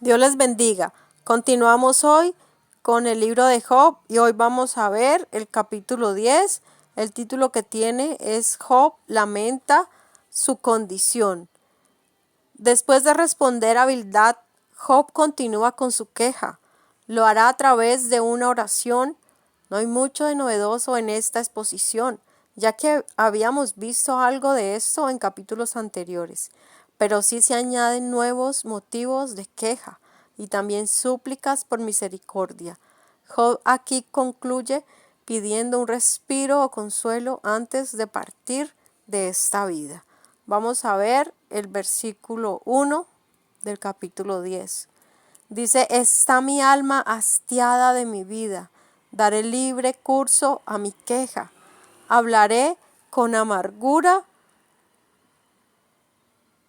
Dios les bendiga. Continuamos hoy con el libro de Job y hoy vamos a ver el capítulo 10. El título que tiene es Job lamenta su condición. Después de responder a Bildad, Job continúa con su queja. Lo hará a través de una oración. No hay mucho de novedoso en esta exposición, ya que habíamos visto algo de esto en capítulos anteriores, pero sí se añaden nuevos motivos de queja y también súplicas por misericordia. Job aquí concluye pidiendo un respiro o consuelo antes de partir de esta vida. Vamos a ver el versículo 1 del capítulo 10. Dice, está mi alma hastiada de mi vida, daré libre curso a mi queja, hablaré con amargura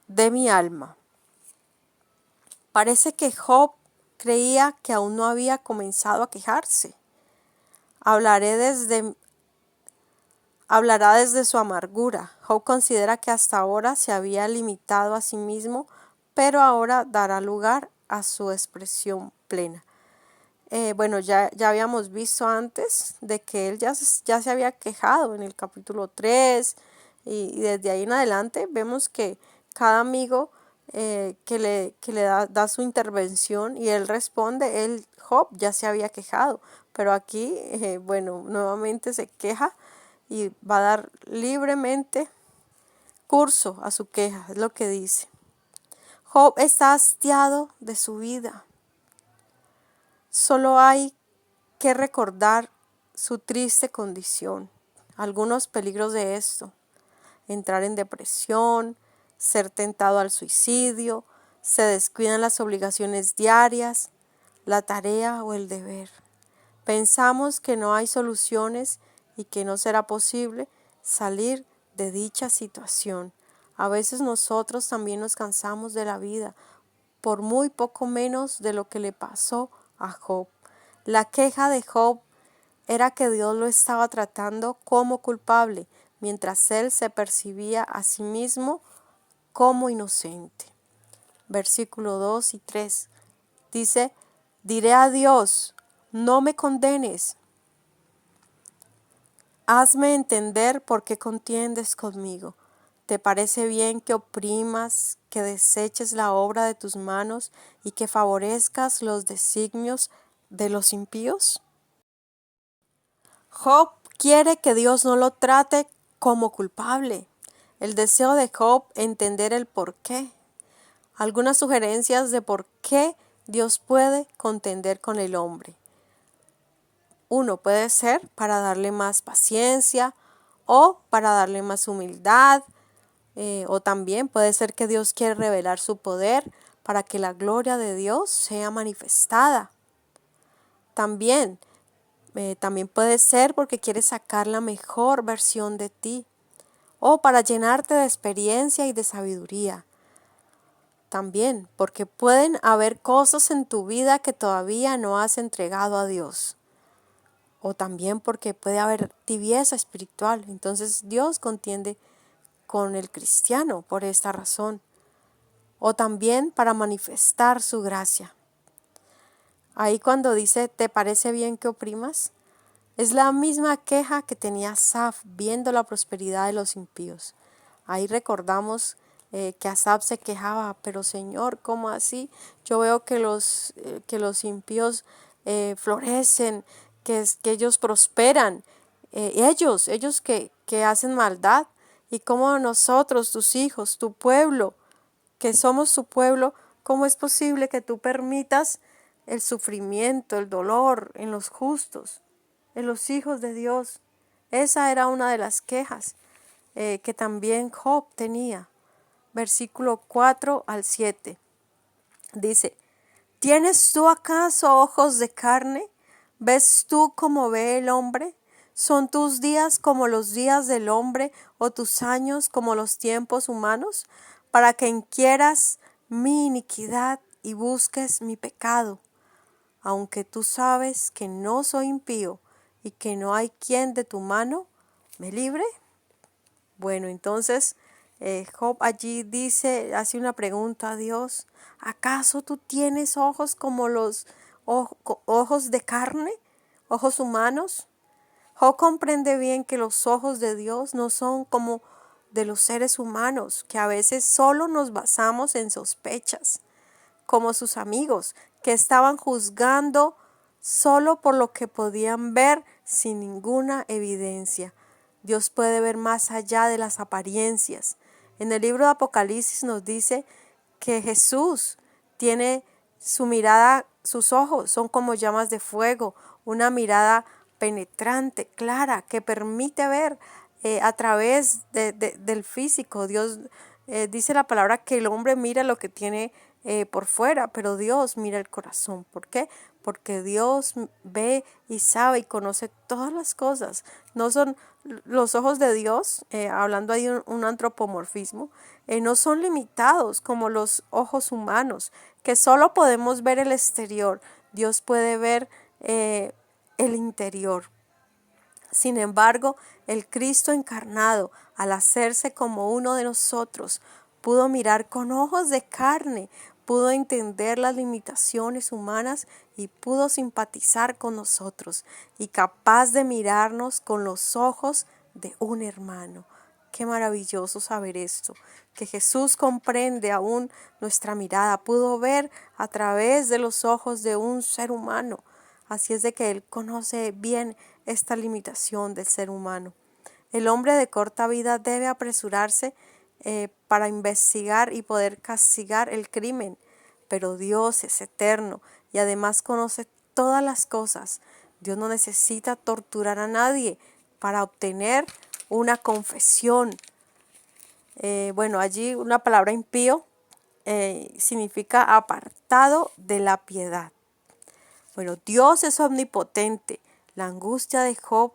de mi alma. Parece que Job creía que aún no había comenzado a quejarse. Hablará desde su amargura. Job considera que hasta ahora se había limitado a sí mismo, pero ahora dará lugar a su expresión plena. Ya habíamos visto antes de que él ya se había quejado en el capítulo 3 y desde ahí en adelante vemos que cada amigo que le da su intervención y él responde, Job ya se había quejado, pero aquí, nuevamente se queja y va a dar libremente curso a su queja, es lo que dice. Job está hastiado de su vida. Solo hay que recordar su triste condición. Algunos peligros de esto: entrar en depresión, ser tentado al suicidio, se descuidan las obligaciones diarias, la tarea o el deber. Pensamos que no hay soluciones y que no será posible salir de dicha situación. A veces nosotros también nos cansamos de la vida por muy poco menos de lo que le pasó a Job. La queja de Job era que Dios lo estaba tratando como culpable, mientras él se percibía a sí mismo como inocente. Versículo 2 y 3 dice, diré a Dios, no me condenes. Hazme entender por qué contiendes conmigo. ¿Te parece bien que oprimas, que deseches la obra de tus manos y que favorezcas los designios de los impíos? Job quiere que Dios no lo trate como culpable. El deseo de Job entender el por qué. Algunas sugerencias de por qué Dios puede contender con el hombre. Uno puede ser para darle más paciencia o para darle más humildad, o también puede ser que Dios quiere revelar su poder para que la gloria de Dios sea manifestada. También puede ser porque quiere sacar la mejor versión de ti o para llenarte de experiencia y de sabiduría. También porque pueden haber cosas en tu vida que todavía no has entregado a Dios. O también porque puede haber tibieza espiritual. Entonces Dios contiende con el cristiano por esta razón. O también para manifestar su gracia. Ahí cuando dice, ¿te parece bien que oprimas? Es la misma queja que tenía Asaf viendo la prosperidad de los impíos. Ahí recordamos que Asaf se quejaba, pero Señor, ¿cómo así? Yo veo que los impíos florecen, que ellos prosperan, ellos que hacen maldad, y como nosotros, tus hijos, tu pueblo, que somos tu pueblo, ¿cómo es posible que tú permitas el sufrimiento, el dolor en los justos, en los hijos de Dios? Esa era una de las quejas que también Job tenía. Versículo 4 al 7. Dice, ¿tienes tú acaso ojos de carne? ¿Ves tú como ve el hombre? ¿Son tus días como los días del hombre o tus años como los tiempos humanos? Para que inquieras mi iniquidad y busques mi pecado. Aunque tú sabes que no soy impío y que no hay quien de tu mano me libre. Bueno, entonces Job allí dice, hace una pregunta a Dios: ¿acaso tú tienes ojos como los ojos de carne, ojos humanos? Job comprende bien que los ojos de Dios no son como de los seres humanos, que a veces solo nos basamos en sospechas, como sus amigos, que estaban juzgando solo por lo que podían ver sin ninguna evidencia. Dios puede ver más allá de las apariencias. En el libro de Apocalipsis nos dice que Jesús tiene su mirada, sus ojos son como llamas de fuego, una mirada penetrante, clara, que permite ver a través del físico. Dios dice la palabra que el hombre mira lo que tiene por fuera, pero Dios mira el corazón. ¿Por qué? Porque Dios ve y sabe y conoce todas las cosas. No son los ojos de Dios, hablando ahí un antropomorfismo, no son limitados como los ojos humanos, que solo podemos ver el exterior. Dios puede ver el interior. Sin embargo, el Cristo encarnado, al hacerse como uno de nosotros, pudo mirar con ojos de carne, pudo entender las limitaciones humanas y pudo simpatizar con nosotros, y capaz de mirarnos con los ojos de un hermano. Qué maravilloso saber esto, que Jesús comprende aún nuestra mirada, pudo ver a través de los ojos de un ser humano. Así es de que Él conoce bien esta limitación del ser humano. El hombre de corta vida debe apresurarse para investigar y poder castigar el crimen, pero Dios es eterno y además conoce todas las cosas. Dios no necesita torturar a nadie para obtener una confesión. Allí una palabra impío significa apartado de la piedad. Bueno, Dios es omnipotente. La angustia de Job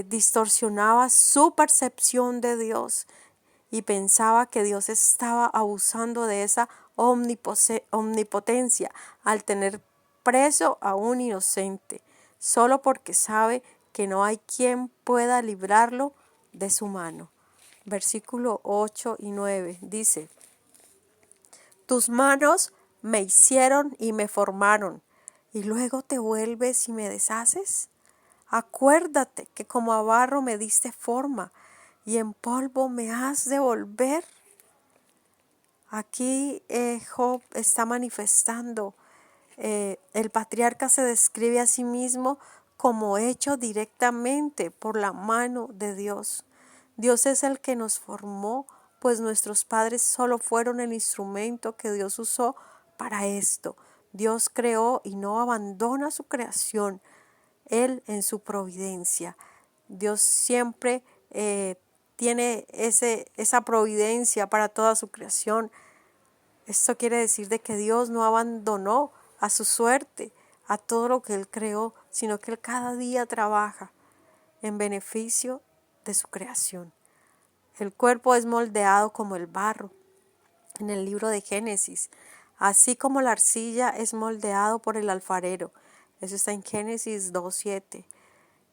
distorsionaba su percepción de Dios y pensaba que Dios estaba abusando de esa omnipotencia al tener preso a un inocente, solo porque sabe que no hay quien pueda librarlo de su mano. Versículo 8 y 9 dice: tus manos me hicieron y me formaron, y luego te vuelves y me deshaces. Acuérdate que como a barro me diste forma, y en polvo me has de volver. Aquí Job está manifestando, el patriarca se describe a sí mismo como hecho directamente por la mano de Dios. Dios es el que nos formó, pues nuestros padres solo fueron el instrumento que Dios usó para esto. Dios creó y no abandona su creación, Él en su providencia. Dios siempre tiene esa providencia para toda su creación. Esto quiere decir de que Dios no abandonó a su suerte, a todo lo que Él creó, sino que Él cada día trabaja en beneficio de su creación. El cuerpo es moldeado como el barro en el libro de Génesis, así como la arcilla es moldeado por el alfarero. Eso está en Génesis 2:7.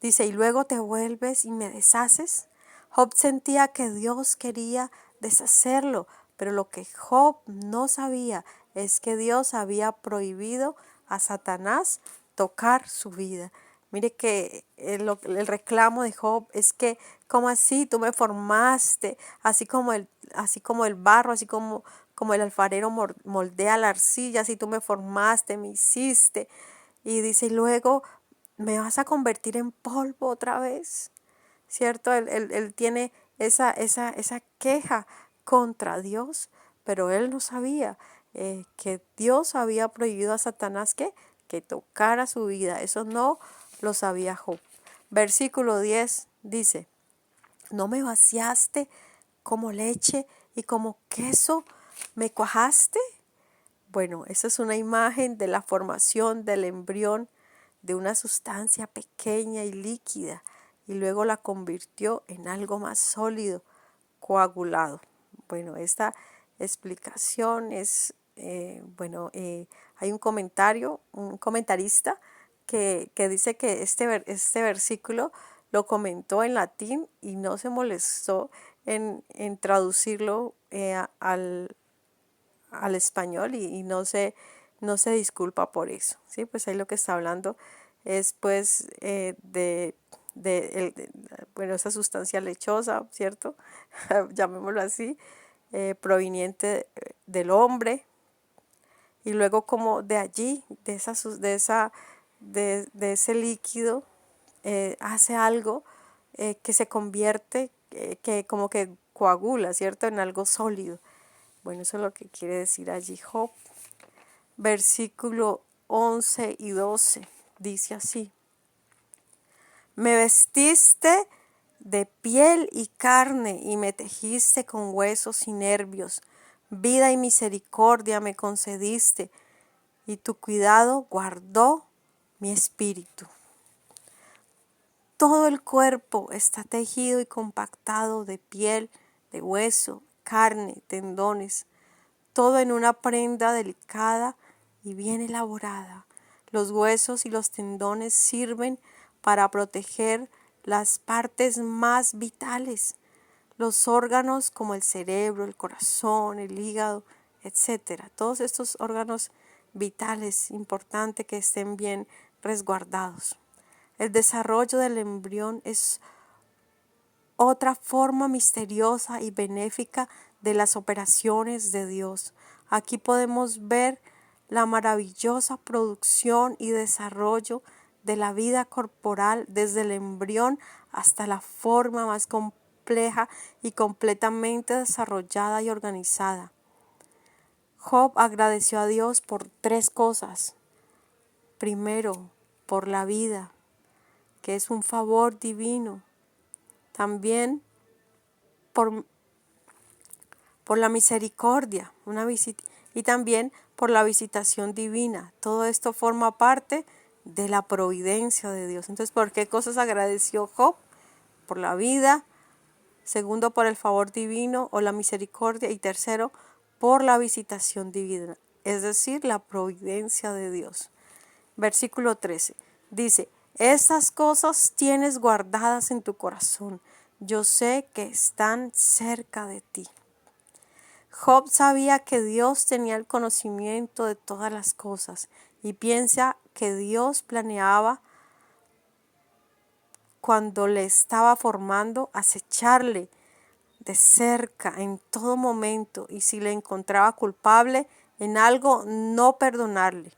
Dice, y luego te vuelves y me deshaces. Job sentía que Dios quería deshacerlo, pero lo que Job no sabía es que Dios había prohibido a Satanás tocar su vida. Mire que el reclamo de Job es que, ¿cómo así? Tú me formaste, así como el barro, como el alfarero moldea la arcilla, así tú me formaste, me hiciste. Y dice, y luego me vas a convertir en polvo otra vez, ¿cierto? Él tiene esa queja contra Dios, pero él no sabía que Dios había prohibido a Satanás que tocara su vida. Eso no lo sabía Job. Versículo 10 dice, ¿no me vaciaste como leche y como queso me cuajaste? Bueno, esa es una imagen de la formación del embrión de una sustancia pequeña y líquida y luego la convirtió en algo más sólido, coagulado. Bueno, esta explicación es, hay un comentarista que dice que este versículo lo comentó en latín y no se molestó en traducirlo al español y no se disculpa por eso, ¿sí? Pues ahí lo que está hablando es pues bueno, esa sustancia lechosa, ¿cierto? Llamémoslo así, proveniente del hombre, y luego como de allí, de ese líquido, hace algo que se convierte, que como que coagula, ¿cierto? En algo sólido. Bueno, eso es lo que quiere decir allí Job. Versículo 11 y 12 dice así: me vestiste de piel y carne y me tejiste con huesos y nervios. Vida y misericordia me concediste y tu cuidado guardó mi espíritu. Todo el cuerpo está tejido y compactado de piel, de hueso, carne, tendones, todo en una prenda delicada y bien elaborada. Los huesos y los tendones sirven para proteger las partes más vitales, los órganos como el cerebro, el corazón, el hígado, etcétera. Todos estos órganos vitales, importante que estén bien resguardados. El desarrollo del embrión es otra forma misteriosa y benéfica de las operaciones de Dios. Aquí podemos ver la maravillosa producción y desarrollo de la vida corporal desde el embrión hasta la forma más compleja y completamente desarrollada y organizada. Job agradeció a Dios por 3 cosas. Primero, por la vida, que es un favor divino. También por la misericordia, y también por la visitación divina. Todo esto forma parte de la providencia de Dios. Entonces, ¿por qué cosas agradeció Job? Por la vida, segundo, por el favor divino o la misericordia, y tercero, por la visitación divina, es decir, la providencia de Dios. Versículo 13 dice: estas cosas tienes guardadas en tu corazón, yo sé que están cerca de ti. Job sabía que Dios tenía el conocimiento de todas las cosas y piensa que Dios planeaba, cuando le estaba formando, acecharle de cerca en todo momento, y si le encontraba culpable en algo, no perdonarle.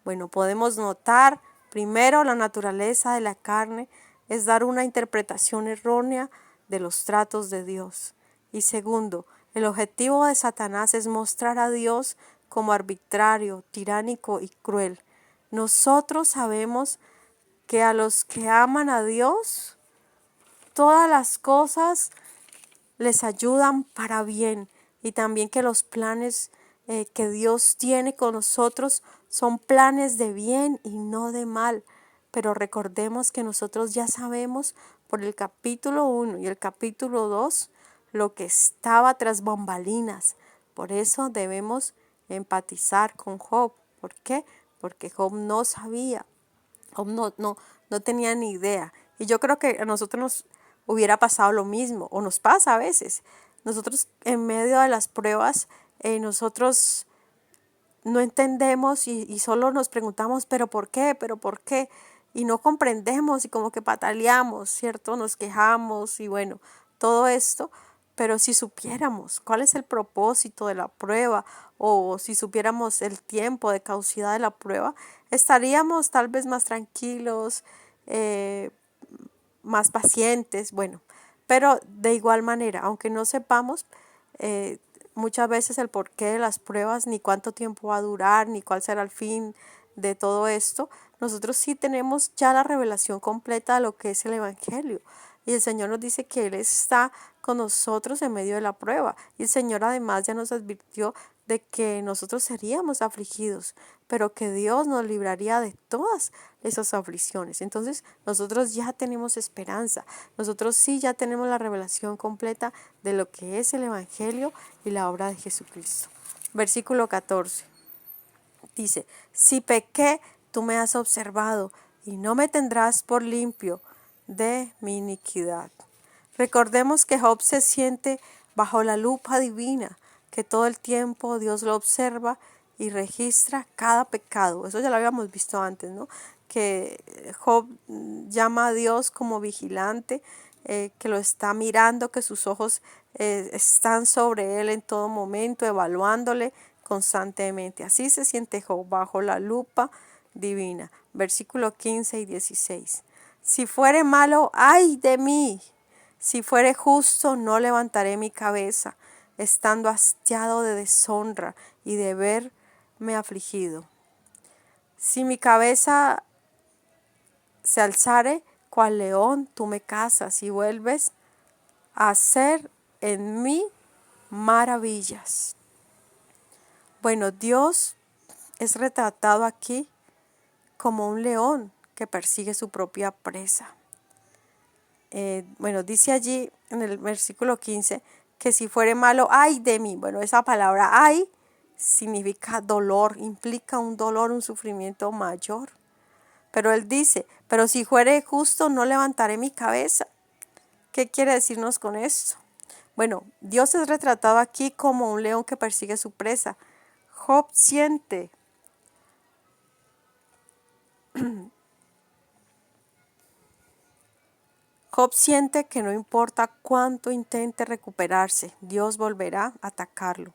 Bueno, podemos notar primero la naturaleza de la carne es dar una interpretación errónea de los tratos de Dios. Y segundo, el objetivo de Satanás es mostrar a Dios como arbitrario, tiránico y cruel. Nosotros sabemos que a los que aman a Dios, todas las cosas les ayudan para bien, y también que los planes que Dios tiene con nosotros son planes de bien y no de mal. Pero recordemos que nosotros ya sabemos por el capítulo 1 y el capítulo 2 lo que estaba tras bambalinas. Por eso debemos empatizar con Job. ¿Por qué? Porque Job no sabía, Job no tenía ni idea. Y yo creo que a nosotros nos hubiera pasado lo mismo, o nos pasa a veces. Nosotros en medio de las pruebas, nosotros no entendemos y solo nos preguntamos, ¿pero por qué? ¿Pero por qué? Y no comprendemos y como que pataleamos, ¿cierto? Nos quejamos y bueno, todo esto. Pero si supiéramos cuál es el propósito de la prueba, o si supiéramos el tiempo de caducidad de la prueba, estaríamos tal vez más tranquilos, más pacientes, bueno. Pero de igual manera, aunque no sepamos muchas veces el porqué de las pruebas, ni cuánto tiempo va a durar, ni cuál será el fin de todo esto, nosotros sí tenemos ya la revelación completa de lo que es el Evangelio. Y el Señor nos dice que Él está con nosotros en medio de la prueba. Y el Señor además ya nos advirtió de que nosotros seríamos afligidos, pero que Dios nos libraría de todas esas aflicciones. Entonces nosotros ya tenemos esperanza. Nosotros sí ya tenemos la revelación completa de lo que es el Evangelio y la obra de Jesucristo. Versículo 14 dice: si pequé, tú me has observado y no me tendrás por limpio de mi iniquidad. Recordemos que Job se siente bajo la lupa divina, que todo el tiempo Dios lo observa y registra cada pecado. Eso ya lo habíamos visto antes, ¿no? Que Job llama a Dios como vigilante, que lo está mirando, que sus ojos están sobre él en todo momento, evaluándole constantemente. Así se siente Job bajo la lupa divina. Versículo 15 y 16. Si fuere malo, ¡ay de mí! Si fuere justo, no levantaré mi cabeza, estando hastiado de deshonra y de verme afligido. Si mi cabeza se alzare, cual león, tú me cazas y vuelves a hacer en mí maravillas. Bueno, Dios es retratado aquí como un león que persigue su propia presa. Dice allí en el versículo 15 que si fuere malo, ¡ay de mí! Bueno, esa palabra ¡ay! Significa dolor, implica un dolor, un sufrimiento mayor. Pero él dice, pero si fuere justo, no levantaré mi cabeza. ¿Qué quiere decirnos con esto? Bueno, Dios es retratado aquí como un león que persigue su presa. Job siente que no importa cuánto intente recuperarse, Dios volverá a atacarlo.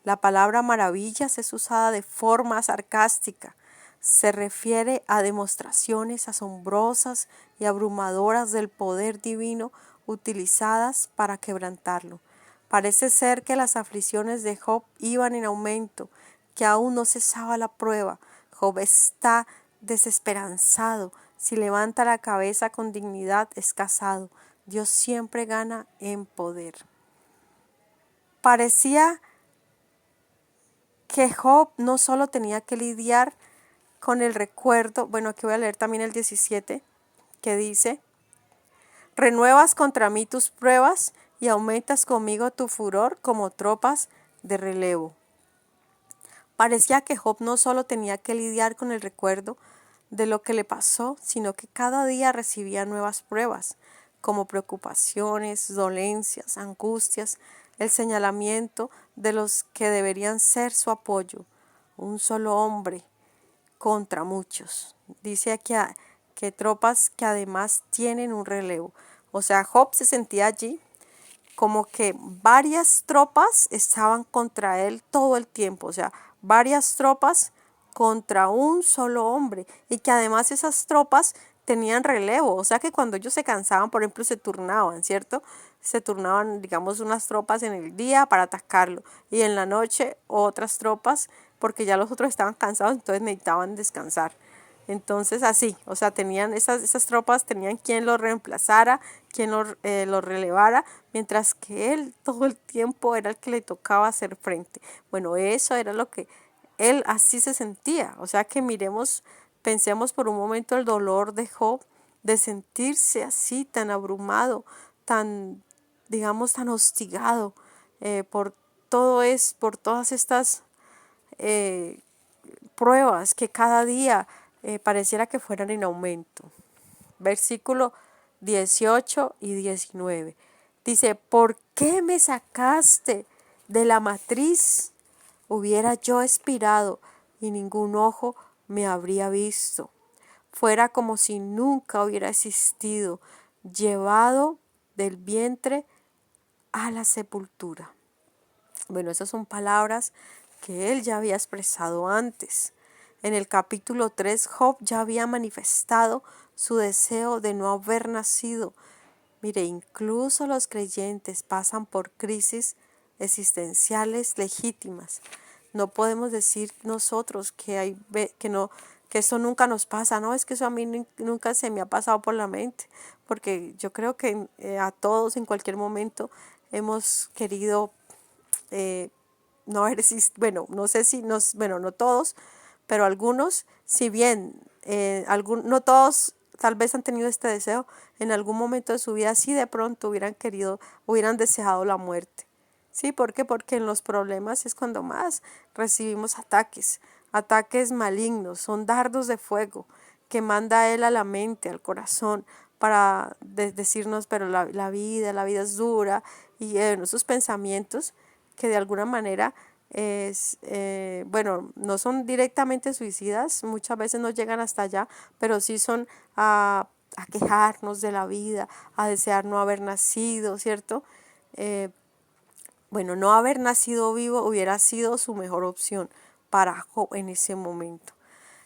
La palabra maravillas es usada de forma sarcástica. Se refiere a demostraciones asombrosas y abrumadoras del poder divino utilizadas para quebrantarlo. Parece ser que las aflicciones de Job iban en aumento, que aún no cesaba la prueba. Job está desesperanzado. Si levanta la cabeza con dignidad es casado. Dios siempre gana en poder. Parecía que Job no solo tenía que lidiar con el recuerdo, aquí voy a leer también el 17, que dice, renuevas contra mí tus pruebas y aumentas conmigo tu furor como tropas de relevo. Parecía que Job no solo tenía que lidiar con el recuerdo de lo que le pasó, sino que cada día recibía nuevas pruebas, como preocupaciones, dolencias, angustias, el señalamiento de los que deberían ser su apoyo. Un solo hombre contra muchos. Dice aquí que tropas que además tienen un relevo. O sea, Job se sentía allí como que varias tropas estaban contra él todo el tiempo. O sea, varias tropas contra un solo hombre. Y que además esas tropas tenían relevo. O sea que cuando ellos se cansaban, por ejemplo, se turnaban, ¿cierto? Se turnaban, digamos, unas tropas en el día para atacarlo. Y en la noche otras tropas, porque ya los otros estaban cansados, entonces necesitaban descansar. Entonces así, o sea, tenían esas tropas, tenían quien los reemplazara, quien los relevara, mientras que él todo el tiempo era el que le tocaba hacer frente. Bueno, eso era lo que él así se sentía. O sea que pensemos por un momento el dolor de Job, de sentirse así tan abrumado, tan, digamos, tan hostigado por todas estas pruebas que cada día pareciera que fueran en aumento. Versículo 18 y 19. Dice, ¿por qué me sacaste de la matriz? Hubiera yo expirado y ningún ojo me habría visto. Fuera como si nunca hubiera existido, llevado del vientre a la sepultura. Bueno, esas son palabras que él ya había expresado antes. En el capítulo 3, Job ya había manifestado su deseo de no haber nacido. Mire, incluso los creyentes pasan por crisis existenciales legítimas. No podemos decir nosotros que eso nunca nos pasa. No, es que eso a mí nunca se me ha pasado por la mente, porque yo creo que a todos en cualquier momento hemos querido no haber existido. No sé si no todos, pero algunos, si bien no todos tal vez han tenido este deseo, en algún momento de su vida sí de pronto hubieran deseado la muerte. ¿Sí? ¿Por qué? Porque en los problemas es cuando más recibimos ataques malignos, son dardos de fuego que manda él a la mente, al corazón, para decirnos, pero la vida es dura, y esos pensamientos que de alguna manera bueno, no son directamente suicidas, muchas veces no llegan hasta allá, pero sí son a quejarnos de la vida, a desear no haber nacido, ¿cierto? Bueno, no haber nacido vivo hubiera sido su mejor opción para Job en ese momento.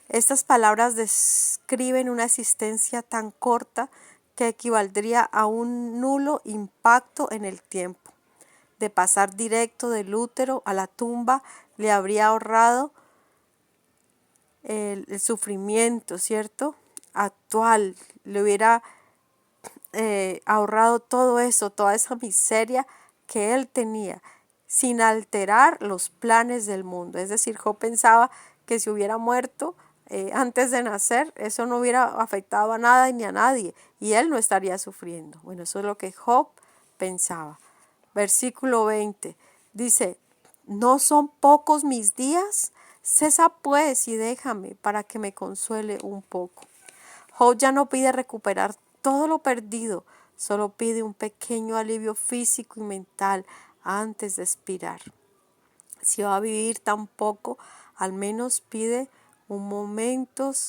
Estas palabras describen una existencia tan corta que equivaldría a un nulo impacto en el tiempo. De pasar directo del útero a la tumba, le habría ahorrado el sufrimiento, ¿cierto? Actual, le hubiera ahorrado todo eso, toda esa miseria que él tenía, sin alterar los planes del mundo. Es decir, Job pensaba que si hubiera muerto antes de nacer, eso no hubiera afectado a nada ni a nadie, y él no estaría sufriendo. Bueno, eso es lo que Job pensaba. Versículo 20 dice: ¿no son pocos mis días? Cesa pues y déjame para que me consuele un poco. Job ya no pide recuperar todo lo perdido, solo pide un pequeño alivio físico y mental antes de expirar. Si va a vivir tan poco, al menos pide un momento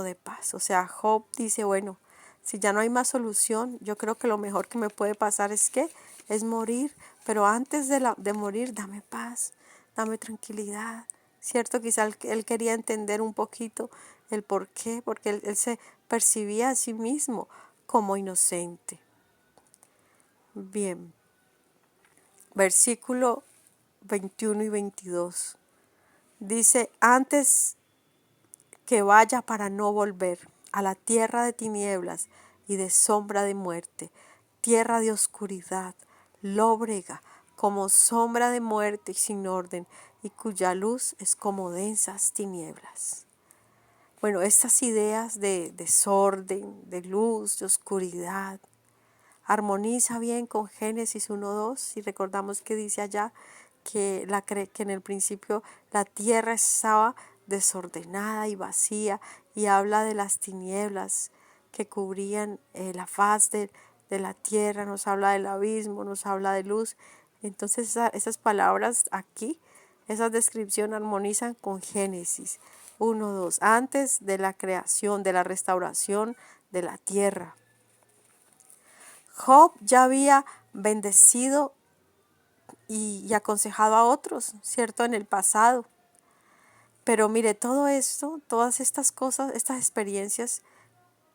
de paz. O sea, Job dice, bueno, si ya no hay más solución, yo creo que lo mejor que me puede pasar es morir, pero antes de morir, dame paz, dame tranquilidad, ¿cierto? Quizá él quería entender un poquito el por qué, porque él se percibía a sí mismo como inocente. Bien, versículo 21 y 22. Dice, antes que vaya para no volver a la tierra de tinieblas y de sombra de muerte, tierra de oscuridad, lóbrega, como sombra de muerte y sin orden, y cuya luz es como densas tinieblas. Bueno, estas ideas de desorden, de luz, de oscuridad, armoniza bien con Génesis 1:2, y recordamos que dice allá que en el principio la tierra estaba desordenada y vacía, y habla de las tinieblas que cubrían la faz de la tierra, nos habla del abismo, nos habla de luz. Entonces esas palabras aquí, esa descripción armonizan con Génesis 1:2, antes de la creación, de la restauración de la tierra. Job ya había bendecido y aconsejado a otros, ¿cierto? En el pasado. Pero mire, todo esto, todas estas cosas, estas experiencias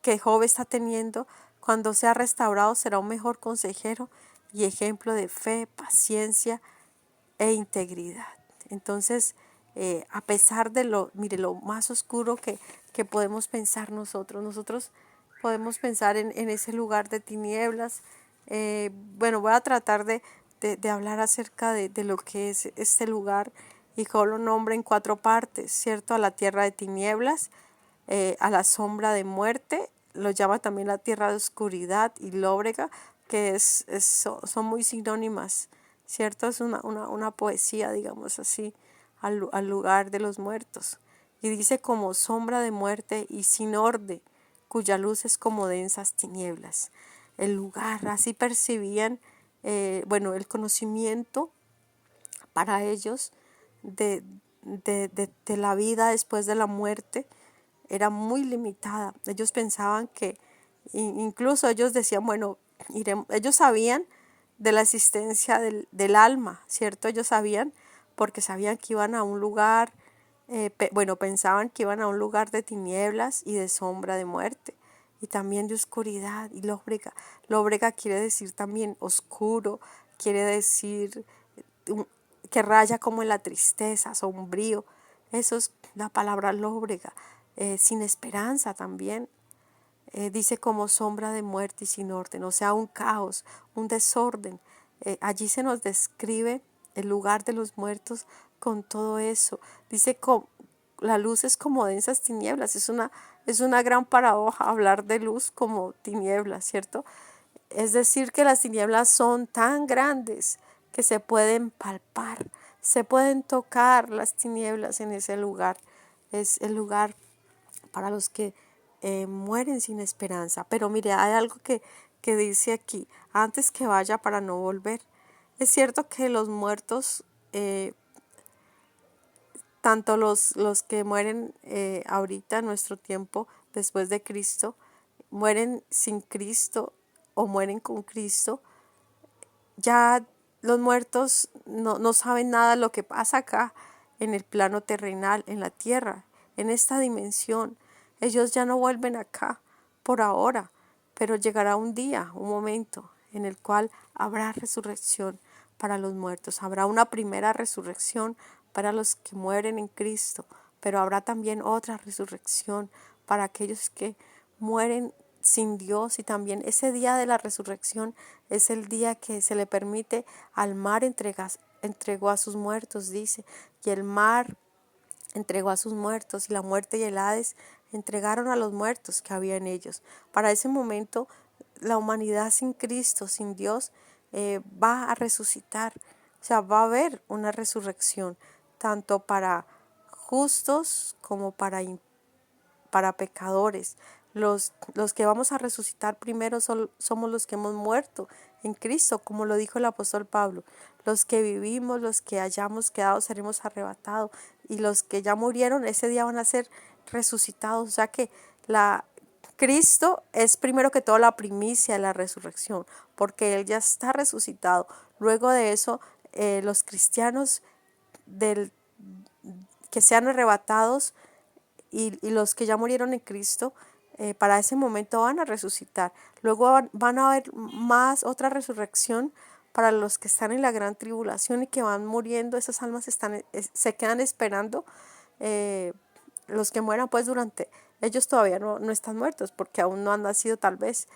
que Job está teniendo, cuando sea restaurado será un mejor consejero y ejemplo de fe, paciencia e integridad. Entonces, a pesar de lo más oscuro que podemos pensar nosotros podemos pensar en ese lugar de tinieblas. Bueno, voy a tratar de hablar acerca de lo que es este lugar, y Job lo nombra en 4 partes, ¿cierto? A la tierra de tinieblas, a la sombra de muerte, lo llama también la tierra de oscuridad y lóbrega, que son muy sinónimas, ¿cierto? Es una poesía, digamos así, al lugar de los muertos. Y dice como sombra de muerte y sin orden, cuya luz es como densas tinieblas. El lugar, así percibían, el conocimiento para ellos de la vida después de la muerte era muy limitada. Ellos pensaban que, incluso ellos decían, bueno, ellos sabían de la existencia del alma, ¿cierto? Ellos sabían, porque sabían que iban a un lugar, pensaban que iban a un lugar de tinieblas y de sombra de muerte, y también de oscuridad y lóbrega. Lóbrega quiere decir también oscuro, quiere decir que raya como en la tristeza, sombrío. Eso es la palabra lóbrega. Sin esperanza también. Dice como sombra de muerte y sin orden, o sea, un caos, un desorden. Allí se nos describe el lugar de los muertos con todo eso. Dice la luz es como densas tinieblas. Es una gran paradoja hablar de luz como tinieblas, ¿cierto? Es decir, que las tinieblas son tan grandes que se pueden palpar, se pueden tocar las tinieblas en ese lugar. Es el lugar para los que mueren sin esperanza. Pero mire, hay algo que dice aquí, antes que vaya para no volver. Es cierto que los muertos, tanto los que mueren ahorita en nuestro tiempo, después de Cristo, mueren sin Cristo o mueren con Cristo, ya los muertos no saben nada de lo que pasa acá en el plano terrenal, en la tierra, en esta dimensión. Ellos ya no vuelven acá por ahora, pero llegará un día, un momento en el cual habrá resurrección para los muertos. Habrá una primera resurrección para los que mueren en Cristo, pero habrá también otra resurrección para aquellos que mueren sin Dios. Y también ese día de la resurrección es el día que se le permite al mar entregó a sus muertos, dice, y el mar entregó a sus muertos, y la muerte y el Hades entregaron a los muertos que había en ellos. Para ese momento, la humanidad sin Cristo, sin Dios, va a resucitar. O sea, va a haber una resurrección, tanto para justos como para pecadores. Los que vamos a resucitar primero somos los que hemos muerto en Cristo, como lo dijo el apóstol Pablo. Los que vivimos, los que hayamos quedado, seremos arrebatados. Y los que ya murieron, ese día van a ser resucitados. O sea que Cristo es primero que todo la primicia de la resurrección, porque Él ya está resucitado. Luego de eso, los cristianos que sean arrebatados y los que ya murieron en Cristo, para ese momento van a resucitar. Luego van a haber otra resurrección para los que están en la gran tribulación y que van muriendo. Esas almas se quedan esperando. Los que mueran pues ellos todavía no están muertos porque aún no han nacido tal vez.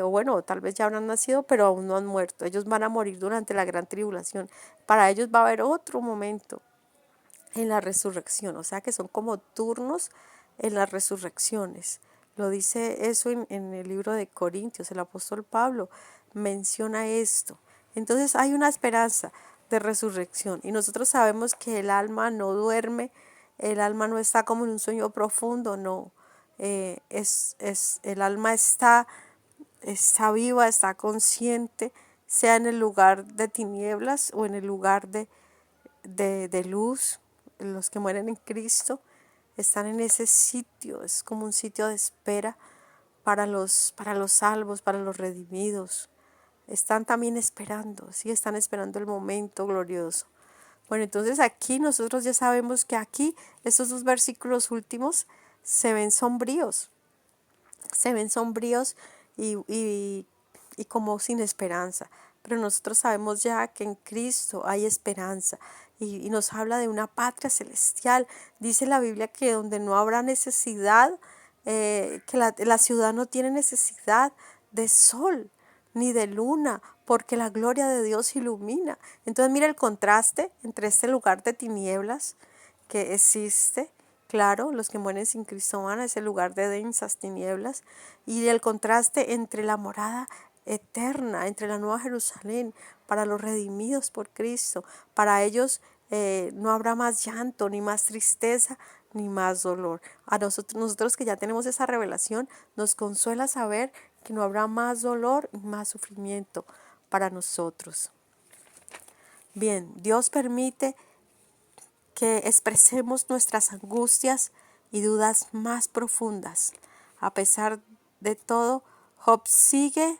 O bueno, tal vez ya habrán nacido, pero aún no han muerto. Ellos van a morir durante la gran tribulación. Para ellos va a haber otro momento en la resurrección, o sea que son como turnos en las resurrecciones. Lo dice eso en el libro de Corintios, el apóstol Pablo menciona esto. Entonces hay una esperanza de resurrección y nosotros sabemos que el alma no duerme, el alma no está como en un sueño profundo, no. El alma está viva, está consciente, sea en el lugar de tinieblas o en el lugar de luz. Los que mueren en Cristo están en ese sitio, es como un sitio de espera para los salvos, para los redimidos. Están también esperando, sí, están esperando el momento glorioso. Bueno, entonces aquí nosotros ya sabemos que aquí estos dos versículos últimos se ven sombríos y como sin esperanza. Pero nosotros sabemos ya que en Cristo hay esperanza y nos habla de una patria celestial. Dice la Biblia que donde no habrá necesidad, que la ciudad no tiene necesidad de sol ni de luna, porque la gloria de Dios ilumina. Entonces mira el contraste entre este lugar de tinieblas que existe. Claro, los que mueren sin Cristo van a ese lugar de densas tinieblas, y el contraste entre la morada eterna, entre la Nueva Jerusalén, para los redimidos por Cristo. Para ellos no habrá más llanto, ni más tristeza, ni más dolor. A nosotros que ya tenemos esa revelación, nos consuela saber que no habrá más dolor ni más sufrimiento para nosotros. Bien, Dios permite que expresemos nuestras angustias y dudas más profundas. A pesar de todo, Job sigue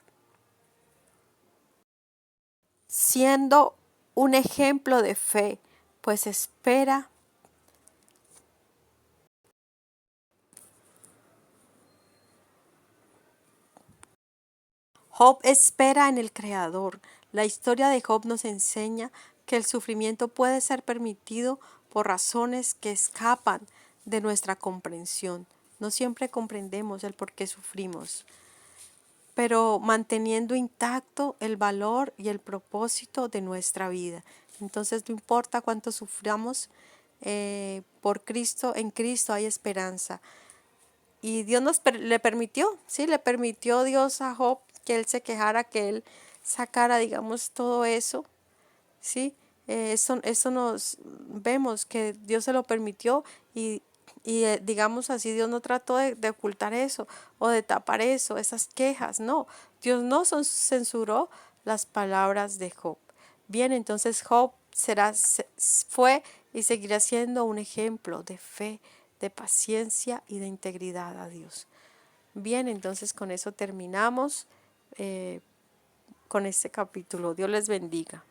siendo un ejemplo de fe, pues Job espera en el Creador. La historia de Job nos enseña que el sufrimiento puede ser permitido por razones que escapan de nuestra comprensión. No siempre comprendemos el por qué sufrimos, pero manteniendo intacto el valor y el propósito de nuestra vida. Entonces no importa cuánto suframos, por Cristo, en Cristo hay esperanza. Y Dios le permitió, sí, le permitió Dios a Job que él se quejara, que él sacara, digamos, todo eso, sí. Eso nos vemos que Dios se lo permitió y Y digamos así, Dios no trató de ocultar eso o de tapar eso, esas quejas. No, Dios no censuró las palabras de Job. Bien, entonces Job fue y seguirá siendo un ejemplo de fe, de paciencia y de integridad a Dios. Bien, entonces con eso terminamos con este capítulo. Dios les bendiga.